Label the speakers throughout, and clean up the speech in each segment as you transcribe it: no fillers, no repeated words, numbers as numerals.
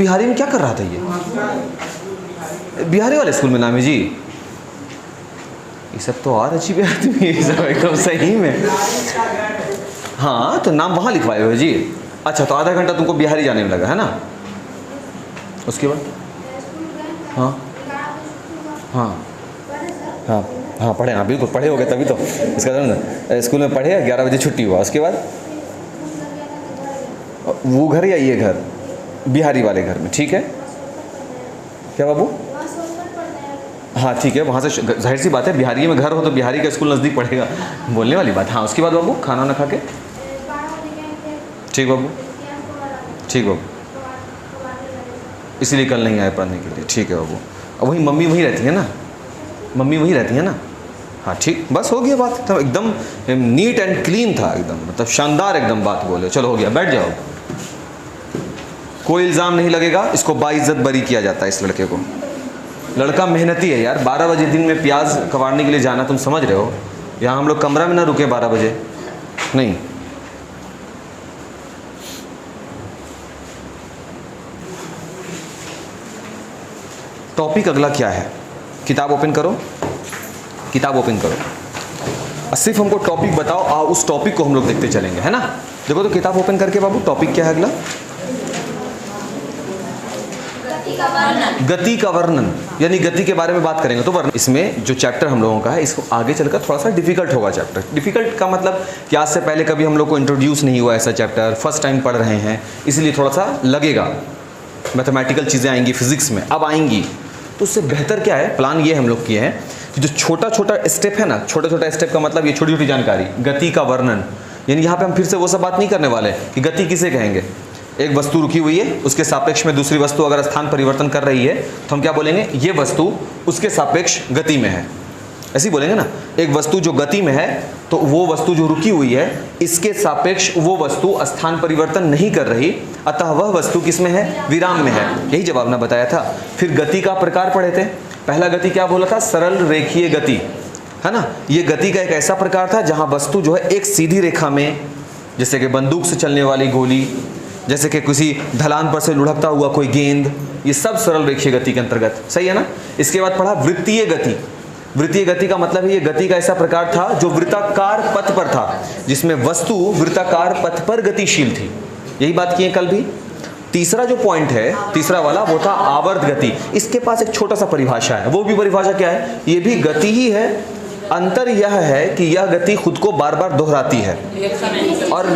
Speaker 1: बिहारी में क्या कर रहा था ये? बिहारी वाले स्कूल में नाम है जी? ये सब तो और अच्छी बात भी है, सब एकदम सही में। हाँ तो नाम वहाँ लिखवाए हुए जी। अच्छा तो आधा घंटा तुमको बिहारी जाने में लगा है ना? उसके बाद हाँ हाँ हाँ हाँ पढ़े, हाँ बिल्कुल पढ़े हो गए तभी तो इसका ना स्कूल में पढ़े, 11 बजे छुट्टी हुआ। उसके बाद वो घर या ये घर? बिहारी वाले घर में, ठीक है। क्या बाबू? हाँ ठीक है, वहाँ से जाहिर सी बात है, बिहारी में घर हो तो बिहारी का स्कूल नज़दीक पड़ेगा, बोलने वाली बात। हाँ उसके बाद बाबू खाना ना खा के? ठीक बाबू, ठीक बाबू, इसीलिए कल नहीं आए पढ़ने के लिए। ठीक है बाबू। अब वही मम्मी वहीं रहती है ना? मम्मी वहीं रहती है ना? हाँ ठीक, बस हो गया बात। तो एकदम नीट एंड क्लीन था एकदम, मतलब शानदार एकदम बात बोले। चलो हो गया, बैठ जाओ। कोई इल्ज़ाम नहीं लगेगा, इसको बाइज्जत बरी किया जाता है इस लड़के को। लड़का मेहनती है यार, 12 बजे दिन में प्याज कबाड़ने के लिए जाना, तुम समझ रहे हो? यहाँ हम लोग कमरा में ना रुके 12 बजे, नहीं। टॉपिक अगला क्या है? किताब ओपन करो, किताब ओपन करो। सिर्फ हमको टॉपिक बताओ, उस टॉपिक को हम लोग देखते चलेंगे, है ना? देखो तो किताब ओपन करके बाबू, टॉपिक क्या है अगला? गति का वर्णन, यानी गति के बारे में बात करेंगे। तो वर्णन, इसमें जो चैप्टर हम लोगों का है, इसको आगे चलकर थोड़ा सा डिफिकल्ट होगा चैप्टर। डिफिकल्ट का मतलब कि आज से पहले कभी हम लोग को इंट्रोड्यूस नहीं हुआ ऐसा चैप्टर, फर्स्ट टाइम पढ़ रहे हैं, इसलिए थोड़ा सा लगेगा। मैथमेटिकल चीज़ें आएंगी फिजिक्स में, अब आएंगी, तो उससे बेहतर क्या है, प्लान ये हम लोग किए हैं कि जो छोटा छोटा स्टेप है ना, छोटा छोटा स्टेप का मतलब ये छोटी छोटी जानकारी, गति का वर्णन। यानी यहाँ पे हम फिर से वो सब बात नहीं करने वाले कि गति किसे कहेंगे। एक वस्तु रुकी हुई है, उसके सापेक्ष में दूसरी वस्तु अगर स्थान परिवर्तन कर रही है तो हम क्या बोलेंगे? ये वस्तु उसके सापेक्ष गति में है, ऐसे ही बोलेंगे ना। एक वस्तु जो गति में है तो वो वस्तु जो रुकी हुई है, इसके सापेक्ष वो वस्तु स्थान परिवर्तन नहीं कर रही, अतः वह वस्तु किस में है? विराम में है। यही जवाब ना बताया था। फिर गति का प्रकार पढ़े थे। पहला गति क्या बोला था? सरल रेखीय गति, है ना? ये गति का एक ऐसा प्रकार था जहां वस्तु जो है एक सीधी रेखा में, जैसे कि बंदूक से चलने वाली गोली, जैसे कि किसी ढलान पर से लुढ़कता हुआ कोई गेंद, ये सब सरल रेखीय गति के अंतर्गत, सही है ना? इसके बाद पढ़ा वृत्तीय गति। वृत्तीय गति का मतलब है ये गति का ऐसा प्रकार था जो वृत्ताकार पथ पर था, जिसमें वस्तु वृत्ताकार पथ पर गतिशील थी। यही बात की है कल भी। तीसरा जो पॉइंट है, तीसरा वाला, वो था आवर्त गति। इसके पास एक छोटा सा परिभाषा है, वो भी परिभाषा क्या है? ये भी गति ही है, अंतर यह है कि यह गति खुद को बार बार दोहराती है। और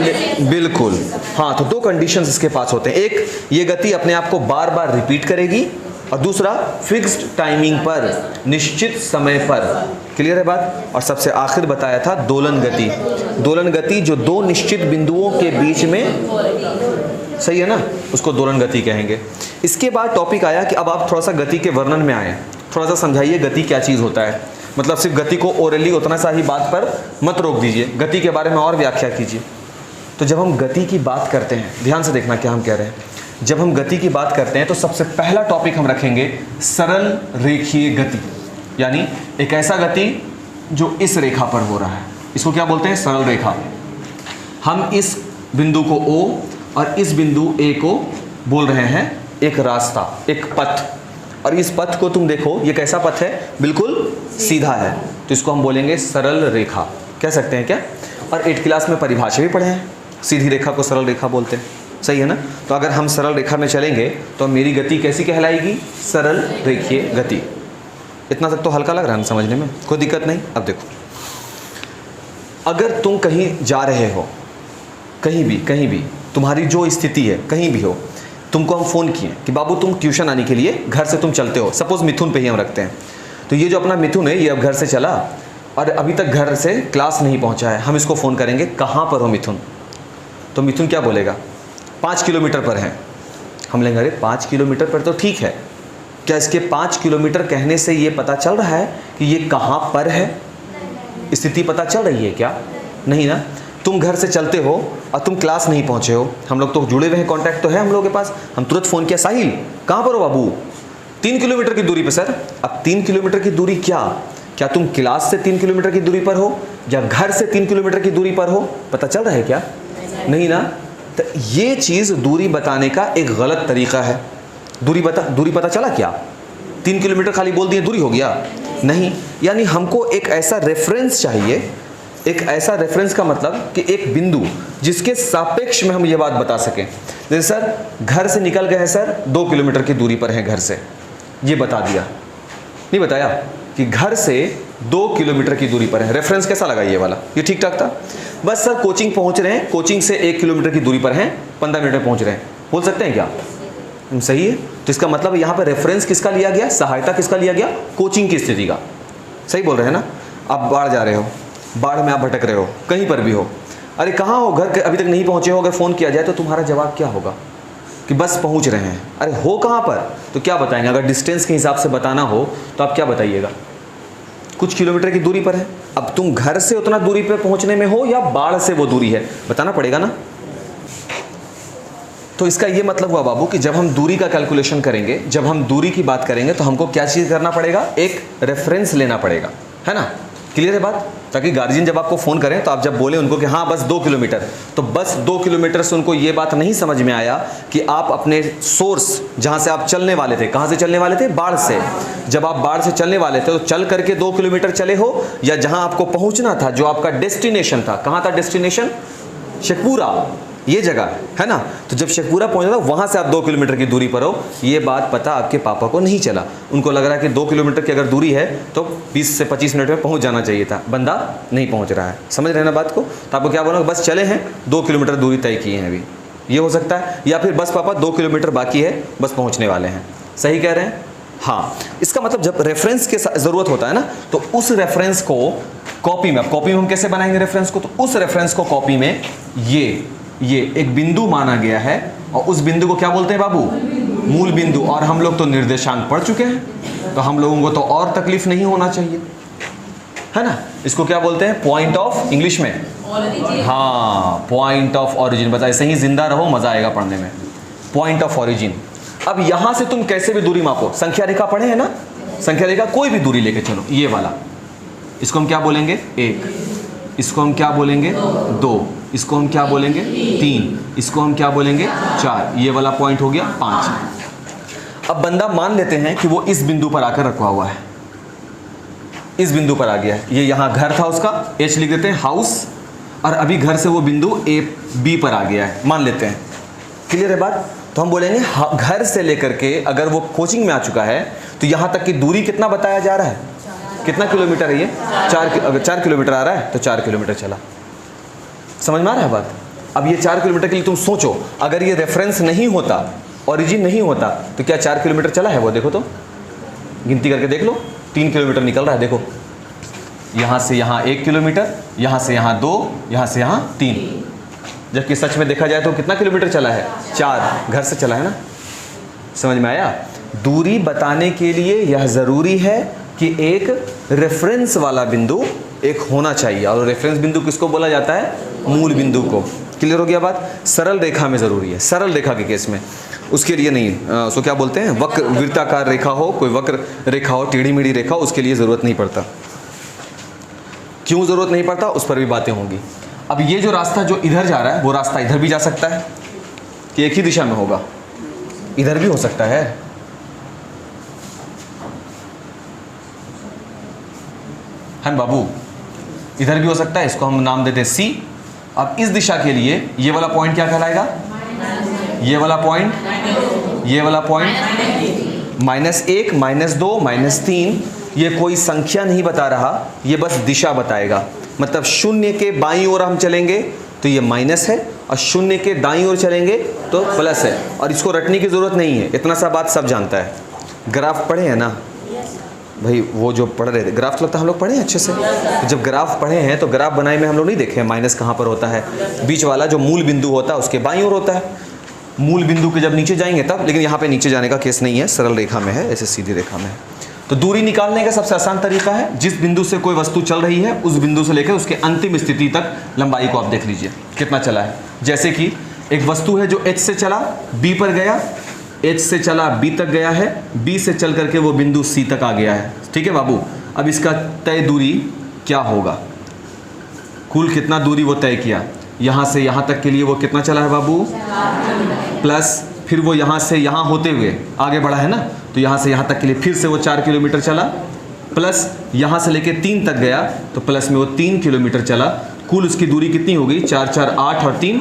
Speaker 1: बिल्कुल हाँ, तो दो कंडीशंस इसके पास होते हैं। एक, ये गति अपने आप को बार बार रिपीट करेगी, और दूसरा फिक्स्ड टाइमिंग पर, निश्चित समय पर। क्लियर है बात? और सबसे आखिर बताया था दोलन गति। दोलन गति जो दो निश्चित बिंदुओं के बीच में, सही है ना, उसको दोलन गति कहेंगे। इसके बाद टॉपिक आया कि अब आप थोड़ा सा गति के वर्णन में आए, थोड़ा सा समझाइए गति क्या चीज़ होता है। मतलब सिर्फ गति को ओरली उतना सा ही बात पर मत रोक दीजिए, गति के बारे में और व्याख्या कीजिए। तो जब हम गति की बात करते हैं, ध्यान से देखना क्या हम कह रहे हैं। जब हम गति की बात करते हैं तो सबसे पहला टॉपिक हम रखेंगे सरल रेखीय गति, यानी एक ऐसा गति जो इस रेखा पर हो रहा है, इसको क्या बोलते हैं? सरल रेखा। हम इस बिंदु को O और इस बिंदु A को बोल रहे हैं एक रास्ता, एक पथ। और इस पथ को तुम देखो, ये कैसा पथ है? बिल्कुल सीधा है, तो इसको हम बोलेंगे सरल रेखा, कह सकते हैं क्या? और 8th क्लास में परिभाषा भी पढ़े हैं, सीधी रेखा को सरल रेखा बोलते हैं, सही है ना? तो अगर हम सरल रेखा में चलेंगे तो मेरी गति कैसी कहलाएगी? सरल रेखीय गति। इतना तक तो हल्का लग रहा है ना समझने में, कोई दिक्कत नहीं। अब देखो, अगर तुम कहीं जा रहे हो, कहीं भी तुम्हारी जो स्थिति है, कहीं भी हो, तुमको हम फ़ोन किए कि बाबू तुम ट्यूशन आने के लिए घर से तुम चलते हो, सपोज मिथुन पे ही हम रखते हैं। तो ये जो अपना मिथुन है, ये अब घर से चला और अभी तक घर से क्लास नहीं पहुंचा है। हम इसको फ़ोन करेंगे, कहाँ पर हो मिथुन? तो मिथुन क्या बोलेगा? 5 किलोमीटर पर है। हम लेंगे, अरे 5 किलोमीटर पर तो ठीक है, क्या इसके 5 किलोमीटर कहने से ये पता चल रहा है कि ये कहाँ पर है? स्थिति पता चल रही है क्या? नहीं ना। तुम घर से चलते हो और तुम क्लास नहीं पहुँचे हो, हम लोग तो जुड़े हुए हैं, कॉन्टैक्ट तो है हम लोगों के पास। हम तुरंत फ़ोन किया, साहिल कहाँ पर हो बाबू? 3 किलोमीटर की दूरी पर सर। अब 3 किलोमीटर की दूरी क्या तुम क्लास से 3 किलोमीटर की दूरी पर हो या घर से 3 किलोमीटर की दूरी पर हो? पता चल रहा है क्या? नहीं ना। तो ये चीज़ दूरी बताने का एक गलत तरीका है। दूरी पता चला क्या? 3 किलोमीटर खाली बोल दिए दूरी हो गया? नहीं, यानी हमको एक ऐसा रेफरेंस चाहिए, एक ऐसा रेफरेंस का मतलब कि एक बिंदु जिसके सापेक्ष में हम ये बात बता सकें। जैसे सर घर से निकल गए हैं सर, 2 किलोमीटर की दूरी पर हैं घर से, ये बता दिया, नहीं बताया कि घर से 2 किलोमीटर की दूरी पर है। रेफरेंस कैसा लगा ये वाला? ये ठीक ठाक था। बस सर कोचिंग पहुंच रहे हैं, कोचिंग से 1 किलोमीटर की दूरी पर हैं, 15 मिनट में पहुंच रहे हैं, बोल सकते हैं क्या? सही है। तो इसका मतलब यहाँ पर रेफरेंस किसका लिया गया? सहायता किसका लिया गया? कोचिंग की स्थिति का। सही बोल रहे हैं ना? आप बाढ़ जा रहे हो, बाढ़ में आप भटक रहे हो, कहीं पर भी हो, अरे कहाँ हो, घर अभी तक नहीं पहुँचे हो, अगर फ़ोन किया जाए तो तुम्हारा जवाब क्या होगा? कि बस पहुँच रहे हैं। अरे हो कहाँ पर? तो क्या बताएंगे? अगर डिस्टेंस के हिसाब से बताना हो तो आप क्या बताइएगा? कुछ किलोमीटर की दूरी पर है। अब तुम घर से उतना दूरी पर पहुँचने में हो या बाढ़ से वो दूरी है, बताना पड़ेगा ना। तो इसका ये मतलब हुआ बाबू कि जब हम दूरी का कैलकुलेशन करेंगे, जब हम दूरी की बात करेंगे तो हमको क्या चीज़ करना पड़ेगा? एक रेफरेंस लेना पड़ेगा, है ना? क्लियर है बात? ताकि गार्जियन जब आपको फ़ोन करें तो आप जब बोले उनको कि हाँ बस 2 किलोमीटर, तो बस 2 किलोमीटर से उनको ये बात नहीं समझ में आया कि आप अपने सोर्स जहाँ से आप चलने वाले थे, कहाँ से चलने वाले थे? बाढ़ से। जब आप बाढ़ से चलने वाले थे तो चल करके 2 किलोमीटर चले हो, या जहाँ आपको पहुँचना था, जो आपका डेस्टिनेशन था, कहाँ था डेस्टिनेशन? शेखपुरा, ये जगह है ना? तो जब शेखपुरा पहुंचा था वहां से आप 2 किलोमीटर की दूरी पर हो, ये बात पता आपके पापा को नहीं चला। उनको लग रहा है कि 2 किलोमीटर की अगर दूरी है तो 20 से 25 मिनट में पहुंच जाना चाहिए था, बंदा नहीं पहुंच रहा है। समझ रहे हैं ना बात को? तो आपको क्या बोला? बस चले हैं, 2 किलोमीटर दूरी तय की है अभी, ये हो सकता है। या फिर बस पापा 2 किलोमीटर बाकी है, बस पहुँचने वाले हैं। सही कह रहे हैं? हाँ। इसका मतलब जब रेफरेंस के ज़रूरत होता है ना, तो उस रेफरेंस को कॉपी में, कॉपी में हम कैसे बनाएंगे रेफरेंस को? तो उस रेफरेंस को कॉपी में ये एक बिंदु माना गया है, और उस बिंदु को क्या बोलते हैं बाबू? मूल बिंदु। और हम लोग तो निर्देशांक पढ़ चुके हैं, तो हम लोगों को तो और तकलीफ नहीं होना चाहिए, है ना? इसको क्या बोलते हैं? पॉइंट ऑफ, इंग्लिश में हाँ, पॉइंट ऑफ ऑरिजिन। बस ऐसे ही जिंदा रहो, मजा आएगा पढ़ने में। Point of origin. अब यहां से तुम कैसे भी दूरी मापो, संख्या रेखा पढ़े हैं ना? संख्या रेखा कोई भी दूरी लेके चलो, ये वाला, इसको हम क्या बोलेंगे? 1, इसको हम क्या बोलेंगे? 2, इसको हम क्या बोलेंगे? 3, इसको हम क्या बोलेंगे? 4, ये वाला पॉइंट हो गया 5। अब बंदा मान लेते हैं कि वो इस बिंदु पर आकर रखा हुआ है, इस बिंदु पर आ गया है। ये यहाँ घर था उसका, H लिख देते हैं, हाउस, और अभी घर से वो बिंदु A B पर आ गया है, मान लेते हैं। क्लियर है बात? तो हम बोलेंगे घर से लेकर के अगर वो कोचिंग में आ चुका है तो यहाँ तक की दूरी कितना बताया जा रहा है? कितना किलोमीटर है ये? 4। अगर 4 किलोमीटर आ रहा है तो 4 किलोमीटर चला। समझ में आ रहा है बात? अब ये 4 किलोमीटर के लिए तुम सोचो, अगर ये रेफरेंस नहीं होता, ओरिजिन नहीं होता, तो क्या 4 किलोमीटर चला है वो? देखो तो, गिनती करके देख लो, 3 किलोमीटर निकल रहा है। देखो, यहाँ से यहाँ 1 किलोमीटर, यहाँ से यहाँ 2, यहाँ से यहाँ 3, जबकि सच में देखा जाए तो कितना किलोमीटर चला है? 4, घर से चला है ना? समझ में आया? दूरी बताने के लिए यह ज़रूरी है कि एक रेफरेंस वाला बिंदु एक होना चाहिए, और रेफरेंस बिंदु किसको बोला जाता है? मूल बिंदु को। क्लियर हो गया बात? सरल रेखा में ज़रूरी है, सरल रेखा के केस में, उसके लिए नहीं। उसको क्या बोलते हैं? वक्र, वृत्ताकार रेखा हो, कोई वक्र रेखा हो, टेढ़ी मेढ़ी रेखा हो, उसके लिए ज़रूरत नहीं पड़ता। क्यों ज़रूरत नहीं पड़ता, उस पर भी बातें होंगी। अब ये जो रास्ता जो इधर जा रहा है, वो रास्ता इधर भी जा सकता है कि एक ही दिशा में होगा? इधर भी हो सकता है। है बाबू? इधर भी हो सकता है, इसको हम नाम देते हैं C। अब इस दिशा के लिए ये वाला पॉइंट क्या कहलाएगा? ये वाला पॉइंट, ये वाला पॉइंट -1, -2, -3, ये कोई संख्या नहीं बता रहा, ये बस दिशा बताएगा। मतलब शून्य के बाईं ओर हम चलेंगे तो ये माइनस है, और शून्य के दाईं ओर चलेंगे तो प्लस है। और इसको रटने की ज़रूरत नहीं है, इतना सा बात सब जानता है। ग्राफ पढ़े हैं ना भाई? वो जो पढ़ रहे थे ग्राफ, तो लगता है हम लोग पढ़े हैं अच्छे से। तो जब ग्राफ पढ़े हैं तो ग्राफ बनाए में हम लोग नहीं देखे हैं माइनस कहाँ पर होता है। बीच वाला जो मूल बिंदु होता है उसके बाईं ओर होता है। मूल बिंदु के जब नीचे जाएंगे तब, लेकिन यहाँ पे नीचे जाने का केस नहीं है, सरल रेखा में है, ऐसे सीधी रेखा में है। तो दूरी निकालने का सबसे आसान तरीका है, जिस बिंदु से कोई वस्तु चल रही है उस बिंदु से लेकर उसके अंतिम स्थिति तक लंबाई को आप देख लीजिए कितना चला है। जैसे कि एक वस्तु है जो H से चला B पर गया, H से चला B तक गया है, B से चल करके वो बिंदु C तक आ गया है। ठीक है बाबू? अब इसका तय दूरी क्या होगा? कुल कितना दूरी वो तय किया? यहाँ से यहाँ तक के लिए वो कितना चला है बाबू? प्लस फिर वो यहाँ से यहाँ होते हुए आगे बढ़ा है ना, तो यहाँ से यहाँ तक के लिए फिर से वो 4 किलोमीटर चला, प्लस यहाँ से लेके 3 तक गया तो प्लस में वो 3 किलोमीटर चला। कुल उसकी दूरी कितनी हो गई? 4 4 8 और 3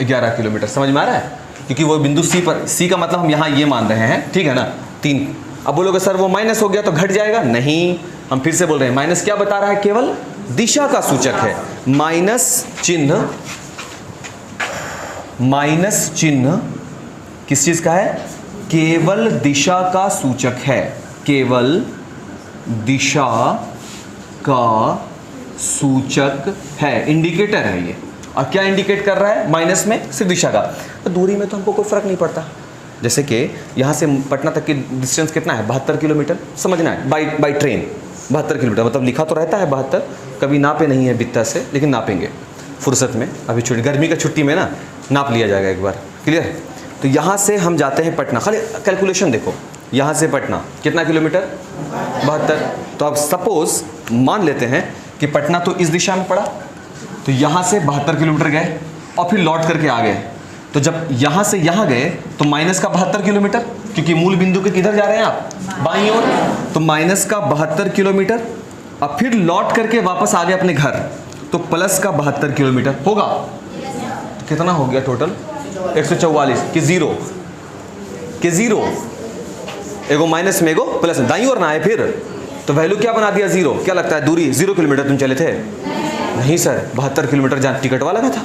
Speaker 1: 11 किलोमीटर। समझ में आ रहा है? क्योंकि वो बिंदु सी पर, सी का मतलब हम यहाँ ये मान रहे हैं, ठीक है ना, 3। अब बोलोगे सर वो माइनस हो गया तो घट जाएगा, नहीं, हम फिर से बोल रहे हैं माइनस क्या बता रहा है? केवल दिशा का सूचक है। माइनस चिन्ह किस चीज का है? केवल दिशा का सूचक है, केवल दिशा का सूचक है, इंडिकेटर है ये। और क्या इंडिकेट कर रहा है? माइनस में सिर्फ दिशा का। तो दूरी में तो हमको कोई फर्क नहीं पड़ता। जैसे कि यहाँ से पटना तक की डिस्टेंस कितना है? 72 किलोमीटर। समझना है, बाई ट्रेन 72 किलोमीटर, मतलब लिखा तो रहता है 72, कभी नापे नहीं है बित्ता से, लेकिन नापेंगे फुर्सत में, अभी छुट्टी, गर्मी का छुट्टी में ना नाप लिया जाएगा एक बार, क्लियर? तो यहाँ से हम जाते हैं पटना, खाली कैलकुलेशन देखो, यहाँ से पटना कितना किलोमीटर? 72। तो अब सपोज मान लेते हैं कि पटना तो इस दिशा में पड़ा, तो यहाँ से 72 किलोमीटर गए और फिर लौट करके आ गए। तो जब यहाँ से यहाँ गए तो माइनस का 72 किलोमीटर, क्योंकि मूल बिंदु के किधर जा रहे हैं आप? बाईं ओर। तो माइनस का 72 किलोमीटर, अब फिर लौट करके वापस आ गए अपने घर, तो प्लस का 72 किलोमीटर होगा। तो कितना हो गया टोटल? 144 कि जीरो, एगो माइनस में एगो प्लस, दाईं ओर ना आए फिर, तो वैल्यू क्या बना दिया? 0। क्या लगता है दूरी 0 किलोमीटर तुम चले थे? नहीं सर, 72 किलोमीटर जहाँ टिकट वाला का था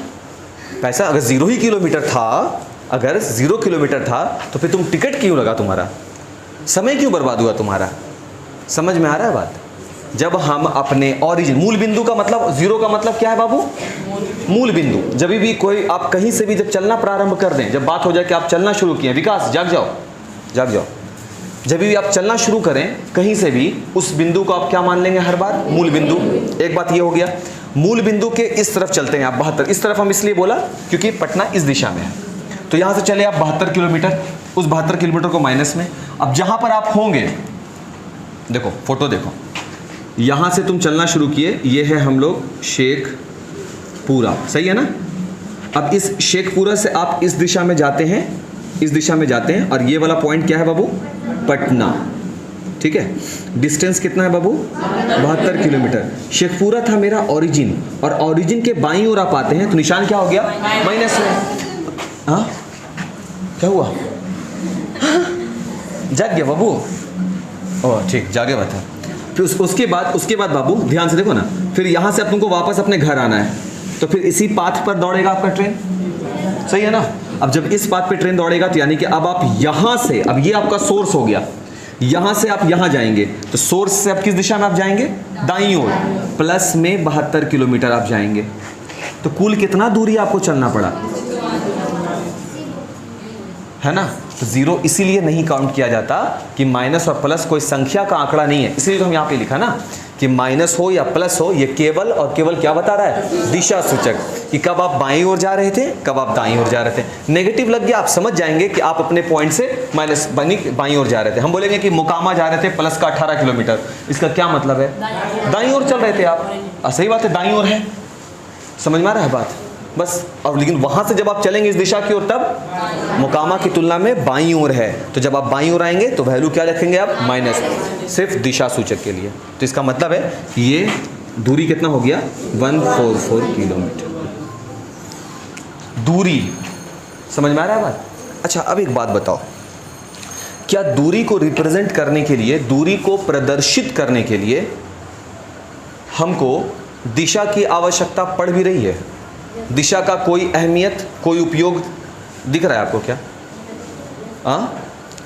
Speaker 1: पैसा। अगर 0 ही किलोमीटर था, अगर 0 किलोमीटर था तो फिर तुम टिकट क्यों लगा? तुम्हारा समय क्यों बर्बाद हुआ तुम्हारा? समझ में आ रहा है बात? जब हम अपने ओरिजिन, मूल बिंदु का मतलब, 0 का मतलब क्या है बाबू? मूल बिंदु। जब भी कोई आप कहीं से भी जब चलना प्रारंभ कर दें, जब बात हो जाए कि आप चलना शुरू किए, विकास जाग जाओ, जब भी आप चलना शुरू करें कहीं से भी, उस बिंदु को आप क्या मान लेंगे हर बार? मूल बिंदु। एक बात ये हो गया। मूल बिंदु के इस तरफ चलते हैं आप 72, इस तरफ हम इसलिए बोला क्योंकि पटना इस दिशा में है। तो यहाँ से चले आप 72 किलोमीटर, उस 72 किलोमीटर को माइनस में, अब जहाँ पर आप होंगे, देखो फोटो देखो, यहाँ से तुम चलना शुरू किए, ये है हम लोग शेखपुरा, सही है ना? अब इस शेखपुरा से आप इस दिशा में जाते हैं, इस दिशा में जाते हैं, और ये वाला पॉइंट क्या है बाबू? पटना, ठीक है? डिस्टेंस कितना है बाबू? 72 किलोमीटर। शेखपुरा था मेरा ओरिजिन, और ओरिजिन के बाईं ओर आप आते हैं तो निशान क्या हो गया? माइनस में। हाँ क्या हुआ? जाग गया बाबू? ओह ठीक, जागे बात है। फिर उसके बाद बाबू ध्यान से देखो ना, फिर यहाँ से अब तुमको वापस अपने घर आना है, तो फिर इसी पाथ पर दौड़ेगा आपका ट्रेन, सही है ना? अब जब इस पाथ पे ट्रेन दौड़ेगा तो यानी कि अब आप यहाँ से, अब ये आपका सोर्स हो गया, यहाँ से आप यहाँ जाएंगे, तो सोर्स से अब किस दिशा में आप जाएंगे? दाईं ओर, प्लस में 72 किलोमीटर आप जाएंगे। तो कुल कितना दूरी आपको चलना पड़ा, है ना? तो 0 इसीलिए नहीं काउंट किया जाता कि माइनस और प्लस कोई संख्या का आंकड़ा नहीं है, इसलिए तो हम यहाँ पे लिखा ना कि माइनस हो या प्लस हो, ये केवल और केवल क्या बता रहा है? दिशा सूचक, कि कब आप बाईं ओर जा रहे थे, कब आप दाईं ओर जा रहे थे। नेगेटिव लग गया, आप समझ जाएंगे कि आप अपने पॉइंट से माइनस बाईं ओर जा रहे थे। हम बोलेंगे कि मोकामा जा रहे थे प्लस का 18 किलोमीटर, इसका क्या मतलब है? दाईं ओर चल रहे थे आप। सही बात है, दाईं ओर है, समझ में आ रहा है बात? बस। और लेकिन वहां से जब आप चलेंगे इस दिशा की ओर, तब मोकामा की तुलना में बाईं ओर है, तो जब आप बाईं ओर आएंगे तो वैल्यू क्या रखेंगे आप? माइनस, सिर्फ दिशा सूचक के लिए। तो इसका मतलब है ये दूरी कितना हो गया? 144 किलोमीटर दूरी। समझ में आ रहा है बात? अच्छा, अब एक बात बताओ, क्या दूरी को रिप्रेजेंट करने के लिए, दूरी को प्रदर्शित करने के लिए हमको दिशा की आवश्यकता पड़ भी रही है? दिशा का कोई अहमियत, कोई उपयोग दिख रहा है आपको क्या?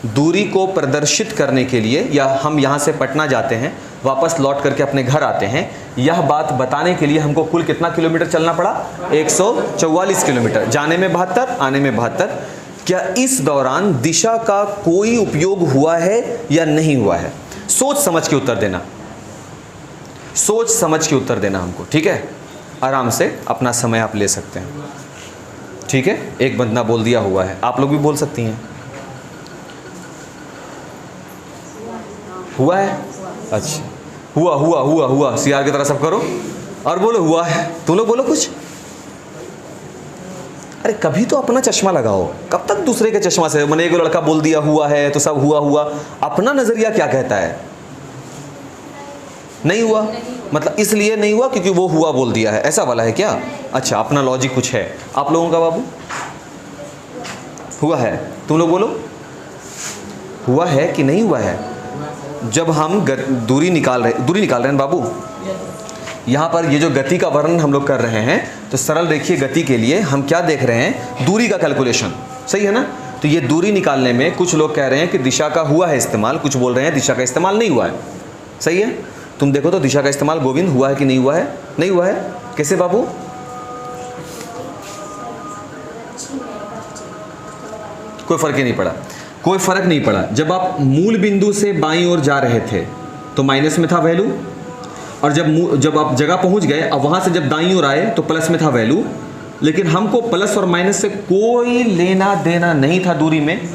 Speaker 1: दूरी को प्रदर्शित करने के लिए, या हम यहाँ से पटना जाते हैं, वापस लौट करके अपने घर आते हैं, यह बात बताने के लिए हमको कुल कितना किलोमीटर चलना पड़ा? 144 किलोमीटर। जाने में 72, आने में 72। क्या इस दौरान दिशा का कोई उपयोग हुआ है या नहीं हुआ है? सोच समझ के उत्तर देना, सोच समझ के उत्तर देना हमको, ठीक है? आराम से अपना समय आप ले सकते हैं, ठीक है? एक बंदा बोल दिया हुआ है, आप लोग भी बोल सकती हैं। हुआ है? अच्छा, हुआ सीआर की तरह सब करो और बोलो हुआ है। तुम लोग बोलो कुछ। अरे कभी तो अपना चश्मा लगाओ, कब तक दूसरे के चश्मा से। मैंने एक लड़का बोल दिया हुआ है तो सब हुआ हुआ, अपना नजरिया क्या कहता है? नहीं हुआ, मतलब इसलिए नहीं हुआ क्योंकि वो हुआ बोल दिया है, ऐसा वाला है क्या? अच्छा, अपना लॉजिक कुछ है आप लोगों का। बाबू हुआ है, तुम लोग बोलो हुआ है कि नहीं हुआ है? जब हम दूरी निकाल रहे हैं बाबू, यहाँ पर ये जो गति का वर्णन हम लोग कर रहे हैं, तो सरल रेखीय गति के लिए हम क्या देख रहे हैं? दूरी का कैलकुलेशन, सही है ना? तो ये दूरी निकालने में कुछ लोग कह रहे हैं कि दिशा का हुआ है इस्तेमाल, कुछ बोल रहे हैं दिशा का इस्तेमाल नहीं हुआ है। सही है, तुम देखो तो दिशा का इस्तेमाल गोविंद हुआ है कि नहीं हुआ है? नहीं हुआ है। कैसे बाबू? कोई फर्क ही नहीं पड़ा, कोई फर्क नहीं पड़ा। जब आप मूल बिंदु से बाईं ओर जा रहे थे तो माइनस में था वैल्यू, और जब आप जगह पहुंच गए, अब वहां से जब दाईं ओर आए तो प्लस में था वैल्यू। लेकिन हमको प्लस और माइनस से कोई लेना देना नहीं था दूरी में।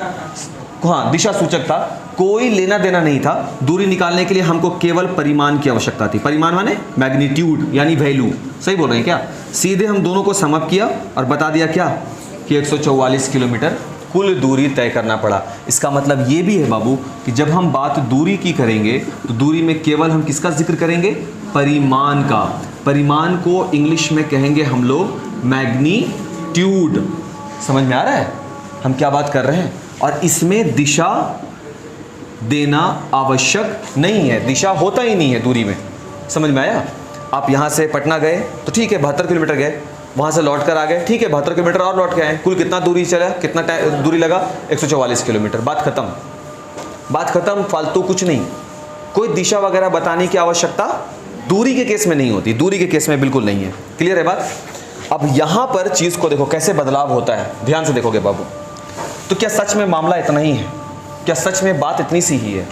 Speaker 1: हाँ, दिशा सूचक था, कोई लेना देना नहीं था। दूरी निकालने के लिए हमको केवल परिमाण की आवश्यकता थी। परिमाण माने मैग्नीट्यूड यानी वैल्यू। सही बोल रहे हैं क्या? सीधे हम दोनों को सम अप किया और बता दिया क्या कि 144 किलोमीटर कुल दूरी तय करना पड़ा। इसका मतलब ये भी है बाबू कि जब हम बात दूरी की करेंगे तो दूरी में केवल हम किसका जिक्र करेंगे? परिमाण का। परिमाण को इंग्लिश में कहेंगे हम लोग मैग्नीट्यूड। समझ में आ रहा है हम क्या बात कर रहे हैं? और इसमें दिशा देना आवश्यक नहीं है, दिशा होता ही नहीं है दूरी में। समझ में आया? आप यहाँ से पटना गए तो ठीक है 72 किलोमीटर गए, वहाँ से लौट कर आ गए, ठीक है 72 किलोमीटर और लौट के आए, कुल कितना दूरी चला, कितना दूरी लगा? 144 किलोमीटर। बात खत्म, बात खत्म, फालतू कुछ नहीं। कोई दिशा वगैरह बताने की आवश्यकता दूरी के केस में नहीं होती, दूरी के केस में बिल्कुल नहीं है। क्लियर है बात? अब यहाँ पर चीज़ को देखो कैसे बदलाव होता है, ध्यान से देखोगे बाबू। तो क्या सच में मामला इतना ही है? क्या सच में बात इतनी सी ही है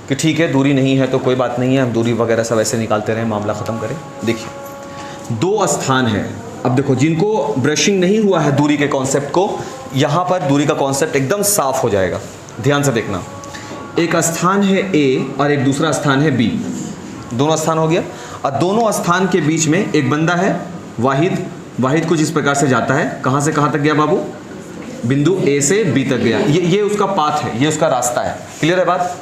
Speaker 1: कि ठीक है दूरी नहीं है तो कोई बात नहीं है, हम दूरी वगैरह सब ऐसे निकालते रहें, मामला ख़त्म करें? देखिए 2 स्थान है। अब देखो जिनको ब्रशिंग नहीं हुआ है दूरी के कॉन्सेप्ट को, यहाँ पर दूरी का कॉन्सेप्ट एकदम साफ हो जाएगा। ध्यान से देखना, एक स्थान है A और एक दूसरा स्थान है B। दोनों स्थान हो गया, और दोनों स्थान के बीच में एक बंदा है वाहिद। वाहिद कुछ इस प्रकार से जाता है, कहाँ से कहाँ तक गया बाबू? बिंदु A से B तक गया। ये उसका पाथ है, ये उसका रास्ता है। क्लियर है बात?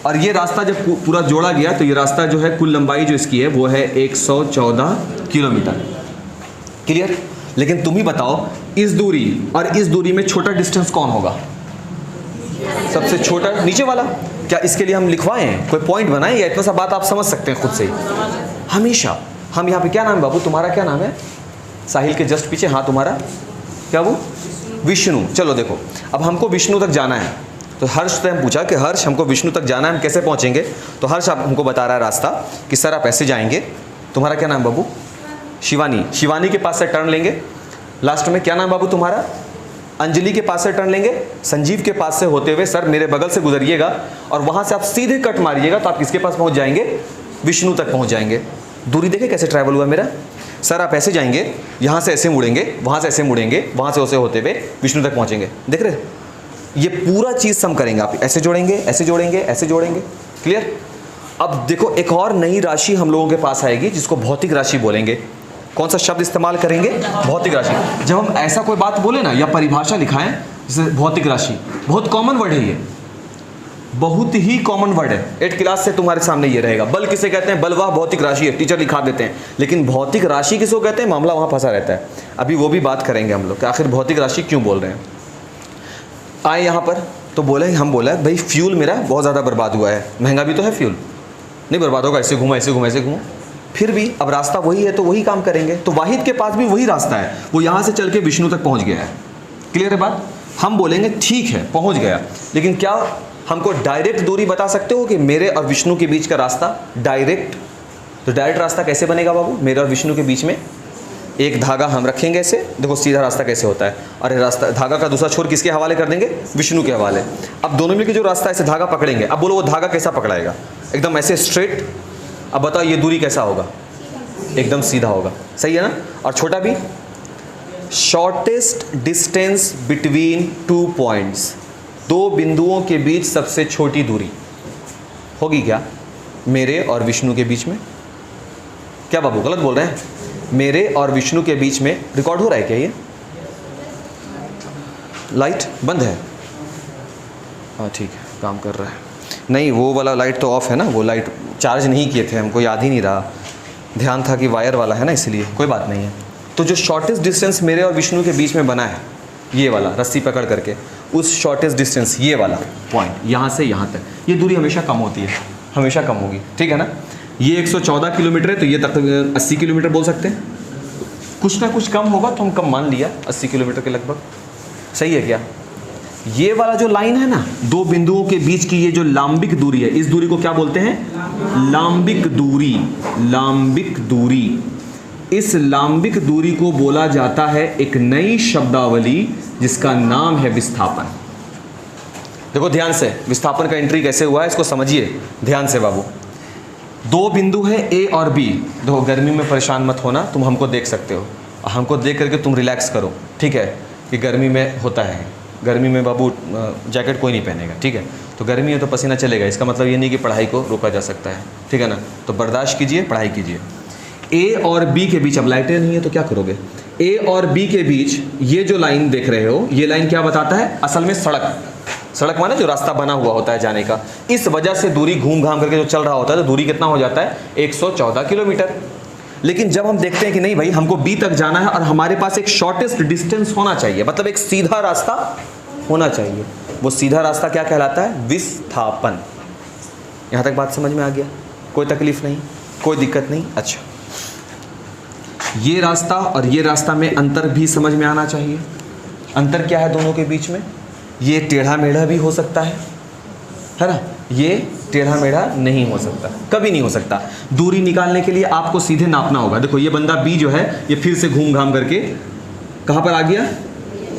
Speaker 1: और ये रास्ता जब पूरा जोड़ा गया तो ये रास्ता जो है कुल लंबाई जो इसकी है वो है 114 किलोमीटर। क्लियर? लेकिन तुम ही बताओ इस दूरी और इस दूरी में छोटा डिस्टेंस कौन होगा? सबसे छोटा नीचे वाला। क्या इसके लिए हम लिखवाएं, कोई पॉइंट बनाएं, या इतना सा बात आप समझ सकते हैं खुद से ही? हमेशा हम यहाँ पे, क्या नाम है बाबू तुम्हारा? क्या नाम है? साहिल के जस्ट पीछे। हाँ तुम्हारा क्या? वो विष्णु। चलो देखो, अब हमको विष्णु तक जाना है तो हर्ष से हम पूछा कि हर्ष हमको विष्णु तक जाना है, हम कैसे पहुँचेंगे? तो हर्ष आप हमको बता रहा है रास्ता कि सर आप ऐसे जाएंगे। तुम्हारा क्या नाम बाबू? शिवानी। शिवानी के पास से टर्न लेंगे, लास्ट में क्या नाम बाबू तुम्हारा? अंजलि के पास से टर्न लेंगे, संजीव के पास से होते हुए सर मेरे बगल से गुजरिएगा और वहाँ से आप सीधे कट मारिएगा तो आप किसके पास पहुँच जाएंगे? विष्णु तक पहुँच जाएंगे। दूरी देखे कैसे ट्रैवल हुआ मेरा? सर आप ऐसे जाएंगे, यहाँ से ऐसे मुड़ेंगे, वहाँ से ऐसे मुड़ेंगे, वहाँ से ऐसे होते हुए विष्णु तक पहुँचेंगे। देख रहे? ये पूरा चीज़ सम करेंगे आप, ऐसे जोड़ेंगे, ऐसे जोड़ेंगे, ऐसे जोड़ेंगे। क्लियर? अब देखो एक और नई राशि हम लोगों के पास आएगी जिसको भौतिक राशि बोलेंगे। कौन सा शब्द इस्तेमाल करेंगे? भौतिक राशि। जब हम ऐसा कोई बात बोले ना या परिभाषा लिखाएं जैसे भौतिक राशि, बहुत कॉमन वर्ड है ये, बहुत ही कॉमन वर्ड है। 8 क्लास से तुम्हारे सामने ये रहेगा। बल किसे कहते हैं? बल वह भौतिक राशि है, टीचर लिखा देते हैं। लेकिन भौतिक राशि किसको कहते हैं? मामला वहाँ फंसा रहता है। अभी वो भी बात करेंगे हम लोग कि आखिर भौतिक राशि क्यों बोल रहे हैं। आए यहाँ पर तो बोले, हम बोला भाई फ्यूल मेरा बहुत ज़्यादा बर्बाद हुआ है। महंगा भी तो है फ्यूल, नहीं बर्बाद होगा, ऐसे घूमो ऐसे घूमो ऐसे घूमो। फिर भी अब रास्ता वही है तो वही काम करेंगे। तो वाहिद के पास भी वही रास्ता है, वो यहाँ से चल के विष्णु तक पहुँच गया है। क्लियर है बात? हम बोलेंगे ठीक है पहुँच गया, लेकिन क्या हमको डायरेक्ट दूरी बता सकते हो कि मेरे और विष्णु के बीच का रास्ता डायरेक्ट? तो डायरेक्ट रास्ता कैसे बनेगा बाबू? मेरे और विष्णु के बीच में एक धागा हम रखेंगे ऐसे, देखो सीधा रास्ता कैसे होता है, और ये रास्ता धागा का दूसरा छोर किसके हवाले कर देंगे? विष्णु के हवाले। अब दोनों मिलकर जो रास्ता ऐसे धागा पकड़ेंगे, अब बोलो वो धागा कैसा पकड़ाएगा? एकदम ऐसे स्ट्रेट। अब बताओ ये दूरी कैसा होगा? एकदम सीधा होगा। सही है ना? और छोटा भी, शॉर्टेस्ट डिस्टेंस बिटवीन 2 पॉइंट्स, 2 बिंदुओं के बीच सबसे छोटी दूरी होगी क्या? मेरे और विष्णु के बीच में। क्या बाबू गलत बोल रहे हैं? मेरे और विष्णु के बीच में। रिकॉर्ड हो रहा है क्या ये? लाइट बंद है? हाँ ठीक है, काम कर रहा है। नहीं, वो वाला लाइट तो ऑफ है ना, वो लाइट चार्ज नहीं किए थे, हमको याद ही नहीं रहा, ध्यान था कि वायर वाला है ना, इसलिए कोई बात नहीं है। तो जो शॉर्टेस्ट डिस्टेंस मेरे और विष्णु के बीच में बना है, ये वाला रस्सी पकड़ करके, उस शॉर्टेस्ट डिस्टेंस ये वाला पॉइंट यहाँ से यहाँ तक, ये दूरी हमेशा कम होती है, हमेशा कम होगी, ठीक है ना। ये 114 किलोमीटर है, तो ये तक 80 किलोमीटर बोल सकते हैं। कुछ ना कुछ कम होगा तो हम कम मान लिया, 80 किलोमीटर के लगभग। सही है क्या? ये वाला जो लाइन है ना, दो बिंदुओं के बीच की ये जो लांबिक दूरी है, इस दूरी को क्या बोलते हैं? लांबिक दूरी। लांबिक दूरी, इस लांबिक दूरी को बोला जाता है एक नई शब्दावली जिसका नाम है विस्थापन। देखो ध्यान से, विस्थापन का एंट्री कैसे हुआ है इसको समझिए ध्यान से बाबू। दो बिंदु है ए और बी। देखो गर्मी में परेशान मत होना, तुम हमको देख सकते हो, हमको देख करके तुम रिलैक्स करो, ठीक है, कि गर्मी में होता है, गर्मी में बाबू जैकेट कोई नहीं पहनेगा, ठीक है, तो गर्मी है तो पसीना चलेगा, इसका मतलब ये नहीं कि पढ़ाई को रोका जा सकता है, ठीक है ना, तो बर्दाश्त कीजिए, पढ़ाई कीजिए। ए और बी के बीच, अब लाइटें नहीं है तो क्या करोगे, ए और बी के बीच ये जो लाइन देख रहे हो, ये लाइन क्या बताता है? असल में सड़क, सड़क माने जो रास्ता बना हुआ होता है जाने का, इस वजह से दूरी घूम घाम करके जो चल रहा होता है तो दूरी कितना हो जाता है? 114 किलोमीटर। लेकिन जब हम देखते हैं कि नहीं भाई हमको बी तक जाना है और हमारे पास एक शॉर्टेस्ट डिस्टेंस होना चाहिए, मतलब एक सीधा रास्ता होना चाहिए, वो सीधा रास्ता क्या कहलाता है? विस्थापन। यहां तक बात समझ में आ गया? कोई तकलीफ नहीं, कोई दिक्कत नहीं? अच्छा, ये रास्ता और ये रास्ता में अंतर भी समझ में आना चाहिए। अंतर क्या है दोनों के बीच में? ये टेढ़ा मेढ़ा भी हो सकता है ना, ये टेढ़ा मेढ़ा नहीं हो सकता, कभी नहीं हो सकता। दूरी निकालने के लिए आपको सीधे नापना होगा। देखो ये बंदा बी जो है ये फिर से घूम घाम करके कहाँ पर आ गया?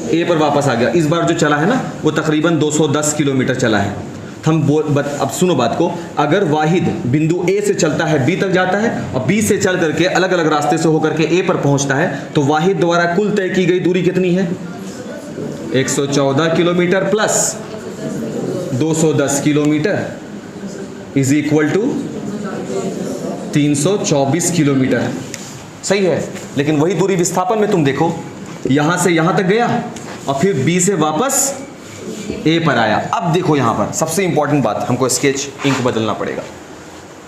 Speaker 1: ए पर वापस आ गया। इस बार जो चला है ना वो तकरीबन 210 किलोमीटर चला है। अब सुनो बात को, अगर वाहिद बिंदु ए से चलता है बी तक जाता है और बी से चल करके अलग अलग रास्ते से होकर के ए पर पहुंचता है, तो वाहिद द्वारा कुल तय की गई दूरी कितनी है? 114 kilometre plus 210 kilometre is equal to 324 kilometre. सही है, लेकिन वही दूरी विस्थापन में तुम देखो, यहां से यहां तक गया और फिर बी से वापस ए पर आया। अब देखो यहां पर सबसे इंपॉर्टेंट बात, हमको स्केच इंक बदलना पड़ेगा।